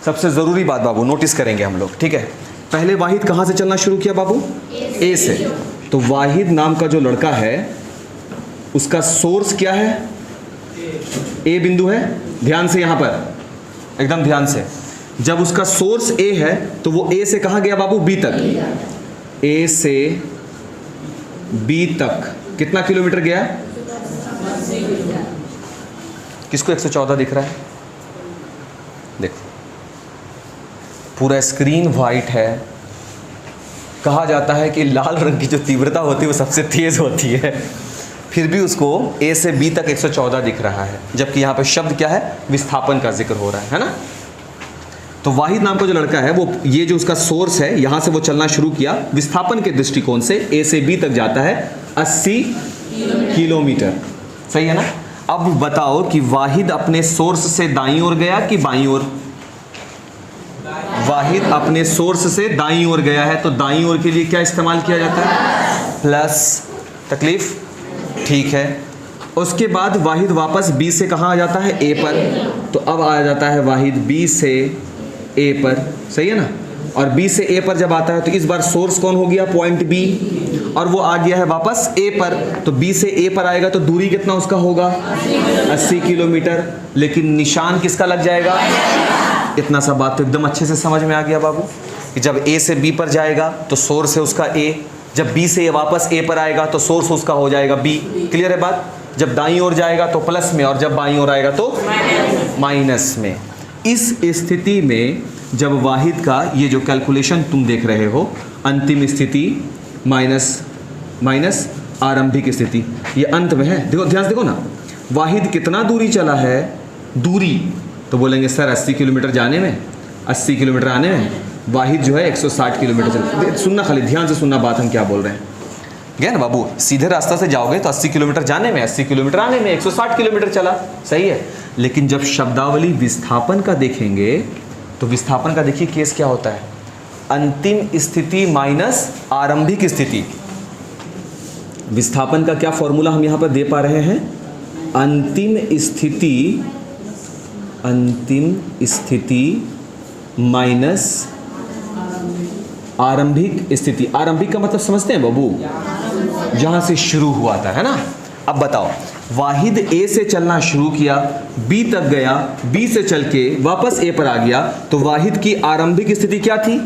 Speaker 1: सबसे जरूरी बात बाबू नोटिस करेंगे हम लोग, ठीक है। पहले वाहिद कहां से चलना शुरू किया बाबू? ए से। तो वाहिद नाम का जो लड़का है उसका सोर्स क्या है? ए बिंदु है। ध्यान से यहां पर, एकदम ध्यान से, जब उसका सोर्स ए है तो वो ए से कहां गया बाबू? बी तक। ए से बी तक कितना किलोमीटर गया? किसको 114 दिख रहा है? देखो पूरा स्क्रीन वाइट है। कहा जाता है कि लाल रंग की जो तीव्रता होती है वो सबसे तेज होती है, फिर भी उसको ए से बी तक 114 दिख रहा है, जबकि यहाँ पे शब्द क्या है? विस्थापन का जिक्र हो रहा है ना। तो वाहिद नाम का जो लड़का है वो, ये जो उसका सोर्स है यहाँ से वो चलना शुरू किया, विस्थापन के दृष्टिकोण से ए से बी तक जाता है 80 किलोमीटर। सही है ना। अब बताओ कि वाहिद अपने सोर्स से दाईं ओर गया कि बाईं ओर? वाहिद अपने सोर्स से दाईं ओर गया है, तो दाईं ओर के लिए क्या इस्तेमाल किया जाता है? प्लस। तकलीफ? ठीक है। उसके बाद वाहिद वापस बी से कहाँ आ जाता है? ए पर। तो अब आ जाता है वाहिद बी से ए पर। सही है ना। और बी से ए पर जब आता है तो इस बार सोर्स कौन हो गया? पॉइंट बी, और वो आ गया है वापस ए पर। तो बी से ए पर आएगा तो दूरी कितना उसका होगा? 80 किलोमीटर। लेकिन निशान किसका लग जाएगा? इतना सा बात तो एकदम अच्छे से समझ में आ गया बाबू कि जब ए से बी पर जाएगा तो सोर्स है उसका ए, जब बी से वापस ए पर आएगा तो सोर्स उसका हो जाएगा बी। क्लियर है बात? जब दाईं ओर जाएगा तो प्लस में, और जब बाईं ओर आएगा तो माइनस में। इस स्थिति में जब वाहिद का ये जो कैलकुलेशन तुम देख रहे हो, अंतिम स्थिति माइनस माइनस आरंभिक स्थिति, ये अंत में है। देखो ध्यान से देखो ना, वाहिद कितना दूरी चला है? दूरी तो बोलेंगे सर 80 किलोमीटर जाने में, 80 किलोमीटर आने में। वाहिद जो है 160 किलोमीटर चला। सुनना, खाली ध्यान से सुनना बात हम क्या बोल रहे हैं। गया ना बाबू? सीधे रास्ता से जाओगे तो 80 किलोमीटर जाने में, 80 किलोमीटर आने में, 160 किलोमीटर चला। सही है। लेकिन जब शब्दावली विस्थापन का देखेंगे तो विस्थापन का देखिए केस क्या होता है? अंतिम स्थिति माइनस आरंभिक स्थिति। विस्थापन का क्या फॉर्मूला हम यहाँ पर दे पा रहे हैं? अंतिम स्थिति माइनस आरंभिक स्थिति। आरंभिक का मतलब समझते हैं बाबू? जहां से शुरू हुआ था, है ना। अब बताओ, वाहिद ए से चलना शुरू किया, बी तक गया, बी से चल के वापस ए पर आ गया, तो वाहिद की आरंभिक स्थिति क्या थी?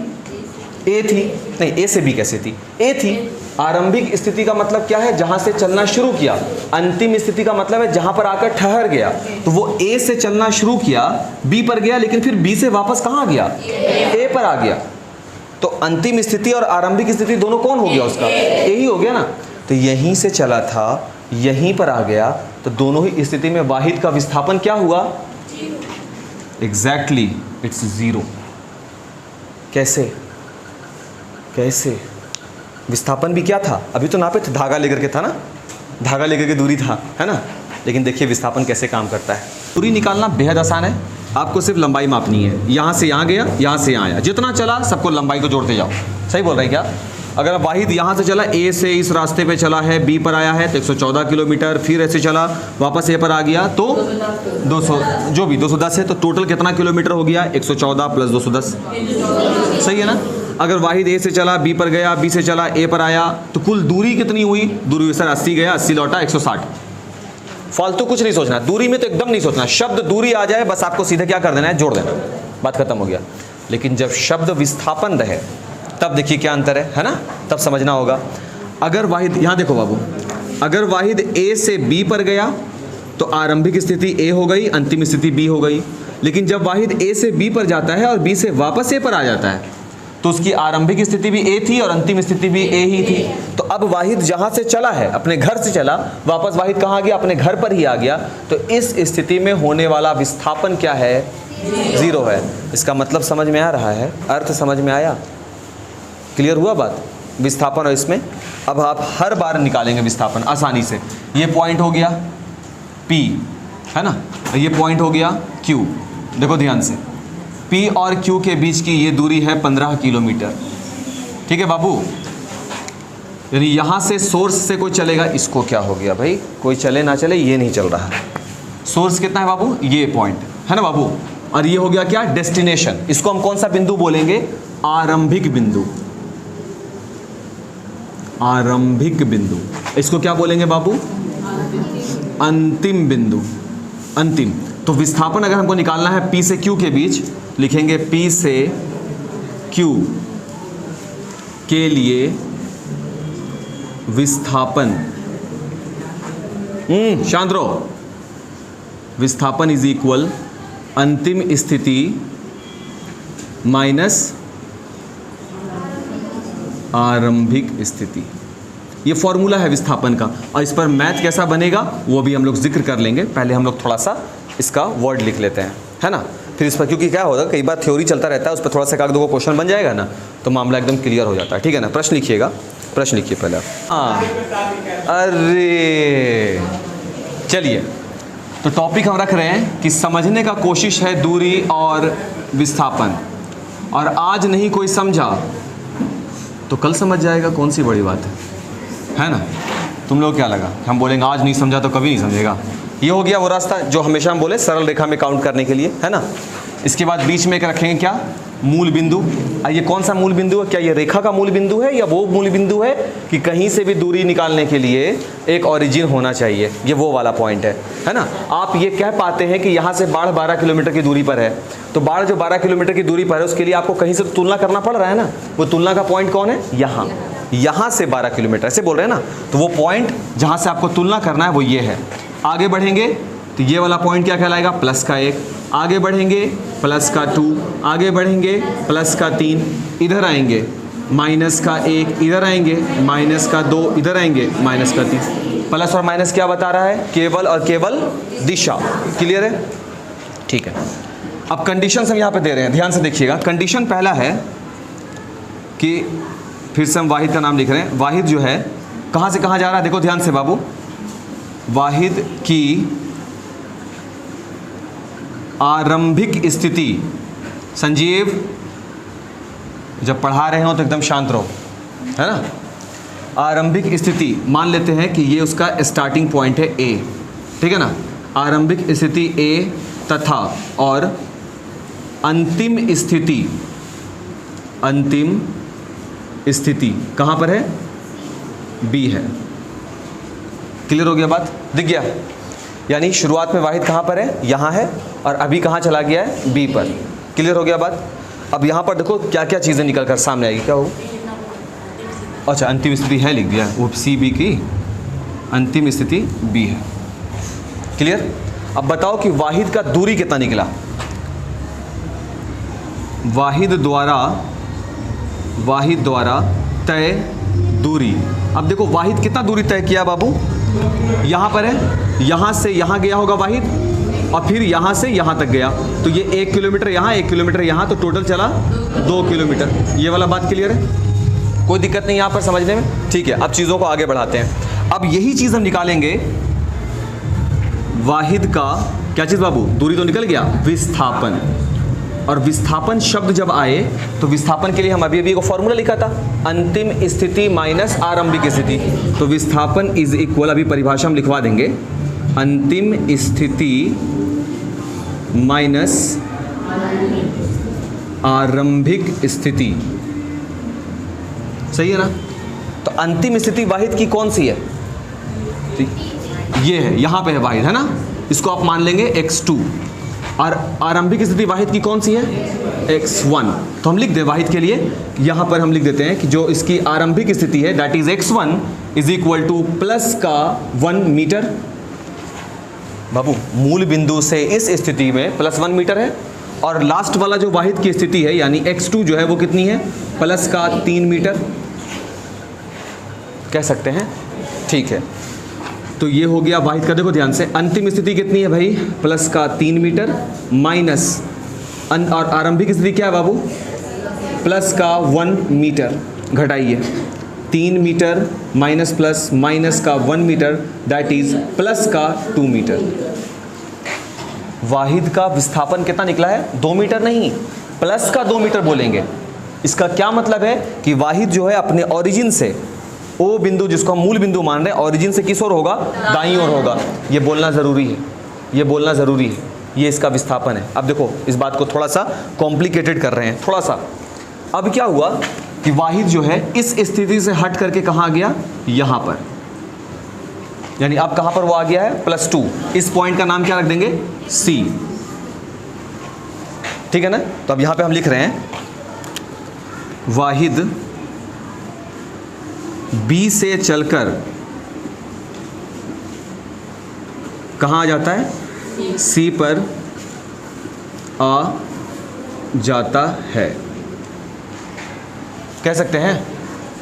Speaker 1: ए थी। नहीं, ए से बी कैसे थी? ए थी। आरंभिक स्थिति का मतलब क्या है? जहां से चलना शुरू किया। अंतिम स्थिति का मतलब है जहां पर आकर ठहर गया। तो वो ए से चलना शुरू किया, बी पर गया, लेकिन फिर बी से वापस कहां गया? ए पर आ गया। तो अंतिम स्थिति और आरंभिक स्थिति दोनों कौन हो गया उसका? ए ही हो गया ना। तो यहीं से चला था, यहीं पर आ गया, तो दोनों ही स्थिति में वाहिद का विस्थापन क्या हुआ? Exactly, it's 0। कैसे? विस्थापन भी क्या था? अभी तो नापे थे, धागा लेकर के था ना, धागा लेकर के दूरी था, है ना। लेकिन देखिए विस्थापन कैसे काम करता है। दूरी निकालना बेहद आसान है, आपको सिर्फ लंबाई मापनी है। यहाँ से यहाँ गया, यहाँ से यहाँ आया, जितना चला सबको लंबाई को जोड़ते जाओ। सही बोल रहे हैं क्या? अगर वाहिद यहाँ से चला, ए से इस रास्ते पे चला है, बी पर आया है तो 114 किलोमीटर, फिर ऐसे चला वापस ए पर आ गया तो 200, जो भी 210 है, तो टोटल कितना किलोमीटर हो गया? 114 प्लस 210। सही है ना। अगर वाहिद ए से चला, बी पर गया, बी से चला, ए पर आया, तो कुल दूरी कितनी हुई? दूरी सर 80 गया, 80 लौटा, 160। फालतू कुछ नहीं सोचना, दूरी में तो एकदम नहीं सोचना। शब्द दूरी आ जाए बस आपको सीधे क्या कर देना है? जोड़ देना, बात खत्म हो गया। लेकिन जब शब्द विस्थापन रहे तब देखिए क्या अंतर है ना, तब समझना होगा। अगर वाहिद, यहाँ देखो बाबू, अगर वाहिद ए से बी पर गया तो आरंभिक स्थिति ए हो गई, अंतिम स्थिति बी हो गई। लेकिन जब वाहिद ए से बी पर जाता है और बी से वापस ए पर आ जाता है तो उसकी आरंभिक स्थिति भी ए थी और अंतिम स्थिति भी ए ही थी। तो अब वाहिद जहां से चला है, अपने घर से चला, वापस वाहिद कहाँ गया? अपने घर पर ही आ गया। तो इस स्थिति में होने वाला विस्थापन क्या है? 0 है। इसका मतलब समझ में आ रहा है? अर्थ समझ में आया? क्लियर हुआ बात? विस्थापन और इसमें अब आप हर बार निकालेंगे विस्थापन आसानी से। ये पॉइंट हो गया P, है ना, ये पॉइंट हो गया Q। देखो ध्यान से, P और Q के बीच की ये दूरी है 15 किलोमीटर। ठीक है बाबू, यानी यहाँ से सोर्स से कोई चलेगा, इसको क्या हो गया भाई? कोई चले ना चले, ये नहीं चल रहा है। सोर्स कितना है बाबू? ये पॉइंट है ना बाबू। और ये हो गया क्या? डेस्टिनेशन। इसको हम कौन सा बिंदु बोलेंगे? आरंभिक बिंदु। आरंभिक बिंदु। इसको क्या बोलेंगे बाबू? अंतिम बिंदु। अंतिम। तो विस्थापन अगर हमको निकालना है P से Q के बीच, लिखेंगे P से Q के लिए विस्थापन, शांत रहो, विस्थापन इज इक्वल अंतिम स्थिति माइनस आरंभिक स्थिति। ये फॉर्मूला है विस्थापन का। और इस पर मैथ कैसा बनेगा वो भी हम लोग जिक्र कर लेंगे। पहले हम लोग थोड़ा सा इसका वर्ड लिख लेते हैं, है ना। फिर इस पर, क्योंकि क्या होगा, कई बार थ्योरी चलता रहता है, उस पर थोड़ा सा एक दो क्वेश्चन बन जाएगा ना, तो मामला एकदम क्लियर हो जाता है। ठीक है ना। प्रश्न लिखिएगा, प्रश्न लिखिए पहले। हाँ, अरे चलिए, तो टॉपिक हम रख रहे हैं कि समझने का कोशिश है दूरी और विस्थापन। और आज नहीं कोई समझा तो कल समझ जाएगा, कौन सी बड़ी बात है ना। तुम लोग क्या लगा, हम बोलेंगे आज नहीं समझा तो कभी नहीं समझेगा। ये हो गया वो रास्ता जो हमेशा हम बोले सरल रेखा में काउंट करने के लिए, है ना। इसके बाद बीच में एक रखेंगे क्या? मूल बिंदु। ये कौन सा मूल बिंदु है? क्या ये रेखा का मूल बिंदु है या वो मूल बिंदु है कि कहीं से भी दूरी निकालने के लिए एक ओरिजिन होना चाहिए? ये वो वाला पॉइंट है ना। आप ये कह पाते हैं कि यहाँ से बाढ़ 12 किलोमीटर की दूरी पर है, तो बाढ़ जो 12 किलोमीटर की दूरी पर है उसके लिए आपको कहीं से तो तुलना करना पड़ रहा है ना। वो तुलना का पॉइंट कौन है? यहाँ से 12 किलोमीटर, ऐसे बोल रहे हैं ना। तो वो पॉइंट जहाँ से आपको तुलना करना है वो ये है। आगे बढ़ेंगे तो ये वाला पॉइंट क्या कहलाएगा? प्लस का 1। आगे बढ़ेंगे प्लस का 2, आगे बढ़ेंगे प्लस का 3, इधर आएंगे माइनस का 1, इधर आएंगे माइनस का 2, इधर आएंगे माइनस का 3। प्लस और माइनस क्या बता रहा है? केवल और केवल दिशा। क्लियर है? ठीक है। अब कंडीशन हम यहाँ पे दे रहे हैं, ध्यान से देखिएगा। कंडीशन पहला है कि फिर से हम वाहिद का नाम लिख रहे हैं। वाहिद जो है कहाँ से कहाँ जा रहा है? देखो ध्यान से बाबू, वाहिद की आरंभिक स्थिति, संजीव जब पढ़ा रहे हो तो एकदम शांत रहो, है ना। आरंभिक स्थिति मान लेते हैं कि ये उसका स्टार्टिंग पॉइंट है ए, ठीक है ना। आरंभिक स्थिति ए तथा और अंतिम स्थिति कहाँ पर है, बी है। क्लियर हो गया बात, दिख गया। यानी शुरुआत में वाहिद कहाँ पर है, यहाँ है, और अभी कहाँ चला गया है, बी पर। क्लियर हो गया बात। अब यहाँ पर देखो क्या क्या चीज़ें निकल कर सामने आएगी, क्या हो, अच्छा अंतिम स्थिति है, लिख दिया वो सी बी की अंतिम स्थिति बी है। क्लियर। अब बताओ कि वाहिद का दूरी कितना निकला, वाहिद द्वारा तय दूरी। अब देखो वाहिद कितना दूरी तय किया बाबू, यहाँ पर है, यहाँ से यहाँ गया होगा वाहिद और फिर यहाँ से यहाँ तक गया, तो ये 1 किलोमीटर यहाँ 1 किलोमीटर यहाँ, तो टोटल चला 2 किलोमीटर। ये वाला बात क्लियर है, कोई दिक्कत नहीं यहाँ पर समझने में, ठीक है। अब चीज़ों को आगे बढ़ाते हैं। अब यही चीज़ हम निकालेंगे वाहिद का, क्या चीज़ बाबू, दूरी तो निकल गया, विस्थापन। और विस्थापन शब्द जब आए तो विस्थापन के लिए हम अभी एक फॉर्मूला लिखा था, अंतिम स्थिति माइनस आरंभिक स्थिति। तो विस्थापन इज इक्वल, अभी परिभाषा हम लिखवा देंगे, अंतिम स्थिति माइनस आरंभिक स्थिति। सही है ना। तो अंतिम स्थिति वाहिद की कौन सी है, ये है, यहां पे है वाहिद, है ना। इसको आप मान लेंगे x2। और आरंभिक स्थिति वाहिद की कौन सी है, x1। तो हम लिख दे वाहिद के लिए, यहां पर हम लिख देते हैं कि जो इसकी आरंभिक स्थिति है that is x1 is equal to plus का 1 मीटर। बाबू मूल बिंदु से इस स्थिति में +1 मीटर है, और लास्ट वाला जो वाहिद की स्थिति है यानी x2 जो है वो कितनी है, प्लस का 3 मीटर कह सकते हैं, ठीक है। तो ये हो गया वाहिद का। देखो ध्यान से, अंतिम स्थिति कितनी है भाई, प्लस का 3 मीटर माइनस, और आरंभिक स्थिति क्या है बाबू, प्लस का 1 मीटर। घटाइए, 3 मीटर माइनस प्लस माइनस का 1 मीटर दैट इज प्लस का 2 मीटर। वाहिद का विस्थापन कितना निकला है, 2 मीटर नहीं, प्लस का 2 मीटर बोलेंगे। इसका क्या मतलब है कि वाहिद जो है अपने ओरिजिन से, ओ बिंदु जिसको हम मूल बिंदु मान रहे हैं, ओरिजिन से किस ओर होगा, दाईं ओर होगा। ये बोलना ज़रूरी है, ये बोलना ज़रूरी है, ये इसका विस्थापन है। अब देखो इस बात को थोड़ा सा कॉम्प्लिकेटेड कर रहे हैं, थोड़ा सा। अब क्या हुआ कि वाहिद जो है इस स्थिति से हट करके कहाँ आ गया, यहाँ पर, यानी अब कहाँ पर वो आ गया है, +2। इस पॉइंट का नाम क्या रख देंगे, C, ठीक है ना। तो अब यहाँ पे हम लिख रहे हैं वाहिद B से चलकर कहाँ आ जाता है, C पर आ जाता है, कह सकते हैं।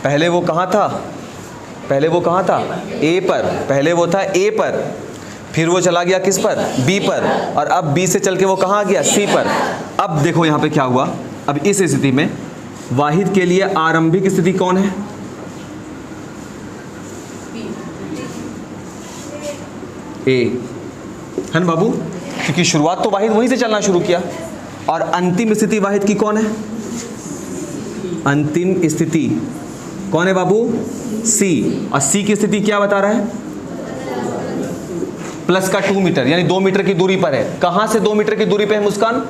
Speaker 1: पहले वो कहाँ था, पहले वो कहाँ था, A पर, पहले वो था A पर, फिर वो चला गया किस पर, B पर, और अब B से चल के वो कहाँ आ गया, C पर। अब देखो यहाँ पे क्या हुआ, अब इस स्थिति में वाहिद के लिए आरंभिक स्थिति कौन है, A, है ना बाबू, क्योंकि शुरुआत तो वाहिद वहीं से चलना शुरू किया। और अंतिम स्थिति वाहिद की कौन है, अंतिम स्थिति कौन है बाबू, C, और C की स्थिति क्या बता रहा है, प्लस का 2 मीटर, यानी 2 मीटर की दूरी पर है। कहां से 2 मीटर की दूरी पे है मुस्कान,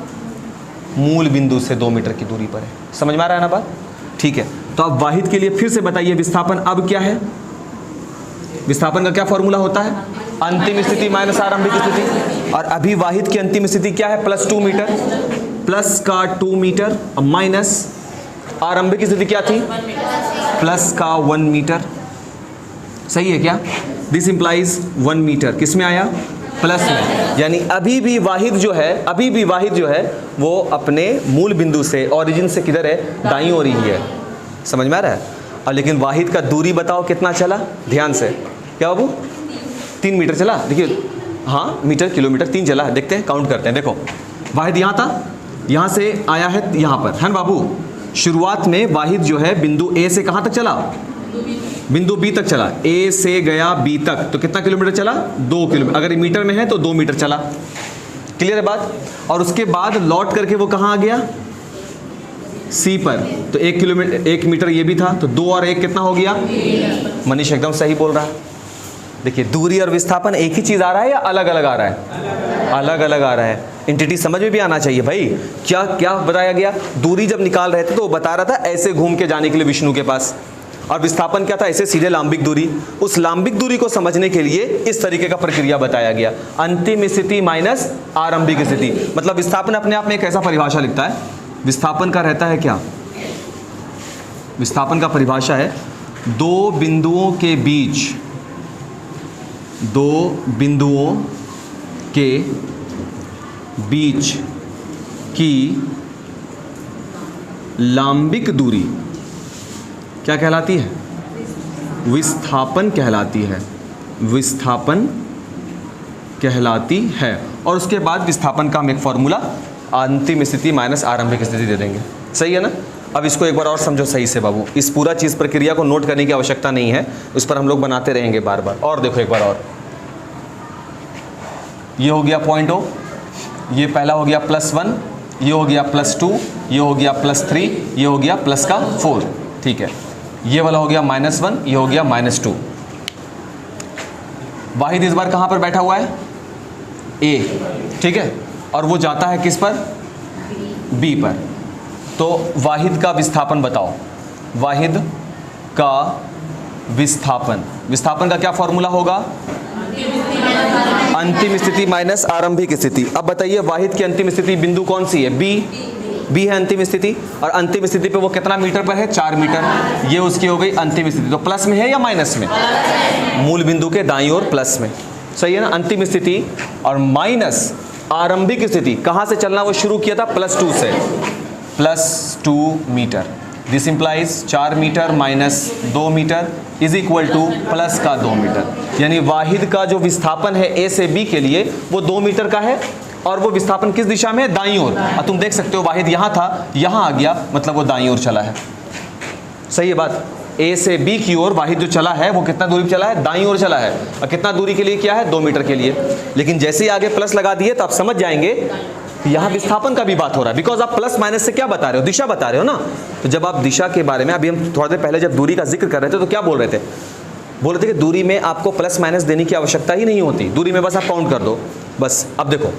Speaker 1: मूल बिंदु से 2 मीटर की दूरी पर है। समझ में आ रहा है ना बात, ठीक है। तो अब वाहिद के लिए फिर से बताइए विस्थापन अब क्या है, विस्थापन का क्या फॉर्मूला होता है, अंतिम स्थिति माइनस आरंभिक स्थिति। और अभी वाहिद की अंतिम स्थिति क्या है, +2 मीटर, प्लस का 2 मीटर माइनस आरंभिक स्थिति क्या थी, प्लस का 1 मीटर। सही है क्या, दिस इंप्लाइज 1 मीटर किस में आया, प्लस में। यानी अभी भी वाहिद जो है, अभी भी वाहिद जो है वो अपने मूल बिंदु से, ओरिजिन से किधर है, दाईं ओर ही है। समझ में आ रहा है। और लेकिन वाहिद का दूरी बताओ कितना चला, ध्यान से, क्या बाबू, 3 मीटर चला। देखिए हाँ, मीटर किलोमीटर 3 चला है, देखते हैं, काउंट करते हैं। देखो वाहिद यहाँ था, यहाँ से आया है यहाँ पर, है ना बाबू। शुरुआत में वाहिद जो है बिंदु ए से कहाँ तक चला, बिंदु बी तक चला, ए से गया बी तक, तो कितना किलोमीटर चला, 2 किलोमीटर। अगर मीटर में है तो 2 मीटर चला, क्लियर है बात। और उसके बाद लौट करके वो कहाँ आ गया, सी पर, तो 1 मीटर ये भी था, तो 2 और 1 कितना हो गया? मनीष एकदम सही बोल रहा है। देखिए दूरी और विस्थापन एक ही चीज़ आ रहा है या अलग अलग आ रहा है? अलग अलग आ रहा है। एंटिटी समझ में भी आना चाहिए भाई। क्या क्या बताया गया? दूरी जब निकाल रहे थे तो वो बता रहा था ऐसे घूम के जाने के लिए विष्णु के पास, और विस्थापन क्या था? ऐसे सीधे लांबिक दूरी। उस लांबिक दूरी को समझने के लिए इस तरीके का प्रक्रिया बताया गया, अंतिम स्थिति माइनस आरंभिक स्थिति। मतलब विस्थापन अपने आप में एक ऐसा परिभाषा लिखता है, विस्थापन का रहता है क्या? विस्थापन का परिभाषा है दो बिंदुओं के बीच की लांबिक दूरी क्या कहलाती है? विस्थापन कहलाती है। विस्थापन कहलाती है। और उसके बाद विस्थापन का हम एक फॉर्मूला अंतिम स्थिति माइनस आरंभिक स्थिति दे देंगे। सही है ना? अब इसको एक बार और समझो सही से बाबू। इस पूरा चीज़ प्रक्रिया को नोट करने की आवश्यकता नहीं है, उस पर हम लोग बनाते रहेंगे बार बार। और देखो एक बार और, ये हो गया पॉइंट O, ये पहला हो गया +1, ये हो गया +2, ये हो गया +3, ये हो गया प्लस का 4। ठीक है, ये वाला हो गया -1, ये हो गया -2। वाहिद इस बार कहाँ पर बैठा हुआ है? A। ठीक है, और वो जाता है किस पर? B पर। तो वाहिद का विस्थापन बताओ। वाहिद का विस्थापन, विस्थापन का क्या फॉर्मूला होगा? अंतिम स्थिति माइनस आरंभिक स्थिति। अब बताइए वाहिद की अंतिम स्थिति बिंदु कौन सी है? बी है अंतिम स्थिति, और अंतिम स्थिति पे वो कितना मीटर पर है? 4 मीटर। ये उसकी हो गई अंतिम स्थिति। तो प्लस में है या माइनस में? मूल बिंदु के दाईं ओर प्लस में। सही है ना? अंतिम स्थिति और माइनस आरंभिक स्थिति। कहाँ से चलना वो शुरू किया था? +2 से। +2 metre. This implies 4 metre minus 2 metre is equal to plus का 2 मीटर। यानी वाहिद का जो विस्थापन है A से B के लिए वो 2 मीटर का है, और वो विस्थापन किस दिशा में है? दाईं ओर। और तुम देख सकते हो वाहिद यहाँ था, यहाँ आ गया, मतलब वो दाईं ओर चला है। सही है बात? A से B की ओर वाहिद जो चला है वो कितना दूरी पे चला है? दाईं ओर चला है। और कितना दूरी के लिए किया है? 2 मीटर के लिए। लेकिन जैसे ही आगे प्लस लगा दिए तो आप समझ जाएंगे कि यहाँ विस्थापन का भी बात हो रहा है, बिकॉज आप प्लस माइनस से क्या बता रहे हो? दिशा बता रहे हो ना। तो जब आप दिशा के बारे में, अभी हम थोड़ा देर पहले जब दूरी का जिक्र कर रहे थे तो क्या बोल रहे थे? बोल रहे थे कि दूरी में आपको प्लस माइनस देने की आवश्यकता ही नहीं होती, दूरी में बस आप काउंट कर दो बस। अब देखो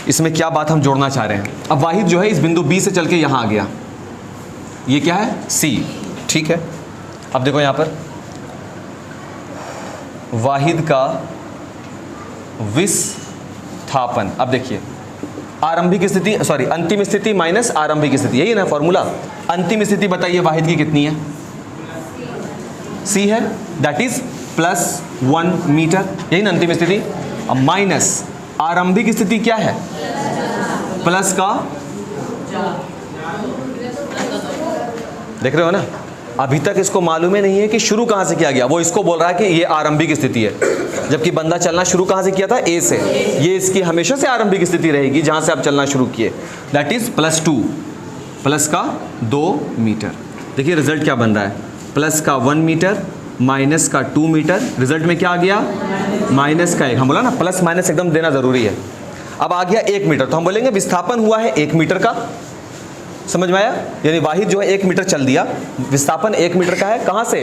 Speaker 1: इसमें क्या बात हम जोड़ना चाह रहे हैं। अब वाहिद जो है इस बिंदु B से चल के यहाँ आ गया, ये क्या है? C। ठीक है, अब देखो यहाँ पर वाहिद का विस्थापन। अब देखिए आरंभिक स्थिति, सॉरी अंतिम स्थिति माइनस आरंभिक स्थिति, यही ना फॉर्मूला। अंतिम स्थिति बताइए वाहिद की कितनी है? C है, दैट इज +1 मीटर, यही ना अंतिम स्थिति। अब माइनस आरंभिक स्थिति क्या है? प्लस का, देख रहे हो ना? अभी तक इसको मालूम ही नहीं है कि शुरू कहाँ से किया गया। वो इसको बोल रहा है कि ये आरंभिक स्थिति है, जबकि बंदा चलना शुरू कहाँ से किया था? A से। ये इसकी हमेशा से आरंभिक स्थिति रहेगी जहाँ से आप चलना शुरू किए, दैट इज +2, प्लस का 2 मीटर। देखिए रिजल्ट क्या बन रहा है? प्लस का 1 मीटर माइनस का 2 मीटर। रिजल्ट में क्या आ गया? माइनस का 1। हम बोला ना प्लस माइनस एकदम देना जरूरी है। अब आ गया 1 मीटर, तो हम बोलेंगे विस्थापन हुआ है 1 मीटर का। समझ में आया? यानी वाहिद जो है 1 मीटर चल दिया, विस्थापन 1 मीटर का है। कहाँ से?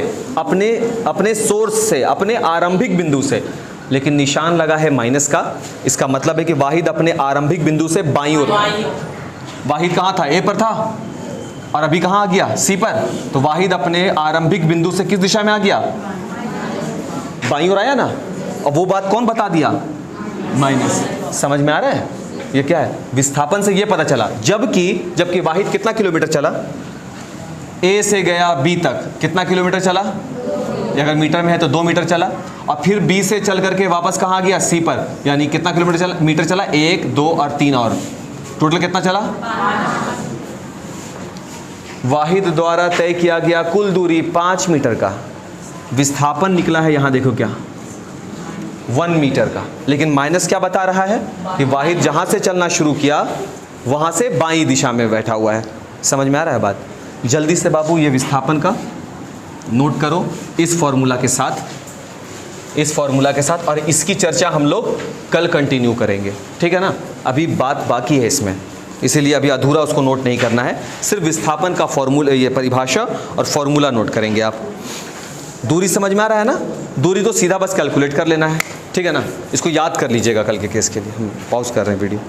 Speaker 1: अपने सोर्स से, अपने आरंभिक बिंदु से। लेकिन निशान लगा है माइनस का, इसका मतलब है कि वाहिद अपने आरंभिक बिंदु से बाईं ओर। वाहिद कहाँ था? A पर था, और अभी कहाँ आ गया? C पर। तो वाहिद अपने आरंभिक बिंदु से किस दिशा में आ गया? बाईं ओर आया ना। और वो बात कौन बता दिया? माइनस। समझ में आ रहा है? ये क्या है? विस्थापन से ये पता चला। जबकि वाहिद कितना किलोमीटर चला? A से गया B तक कितना किलोमीटर चला? अगर मीटर में है तो 2 मीटर चला। और फिर B से चल करके वापस कहाँ गया? C पर। यानी कितना किलोमीटर चला? मीटर चला 1, 2 और 3, और टोटल कितना चला? वाहिद द्वारा तय किया गया कुल दूरी 5 मीटर का। विस्थापन निकला है यहाँ देखो क्या? 1 मीटर का। लेकिन माइनस क्या बता रहा है? कि वाहिद जहाँ से चलना शुरू किया वहाँ से बाईं दिशा में बैठा हुआ है। समझ में आ रहा है बात? जल्दी से बाबू ये विस्थापन का नोट करो इस फॉर्मूला के साथ, और इसकी चर्चा हम लोग कल कंटिन्यू करेंगे। ठीक है ना? अभी बात बाकी है इसमें। इसीलिए अभी अधूरा उसको नोट नहीं करना है, सिर्फ विस्थापन का फॉर्मूला, ये परिभाषा और फॉर्मूला नोट करेंगे आप। दूरी समझ में आ रहा है ना? दूरी तो सीधा बस कैलकुलेट कर लेना है, ठीक है ना? इसको याद कर लीजिएगा कल के केस के लिए। हम पॉज कर रहे हैं वीडियो।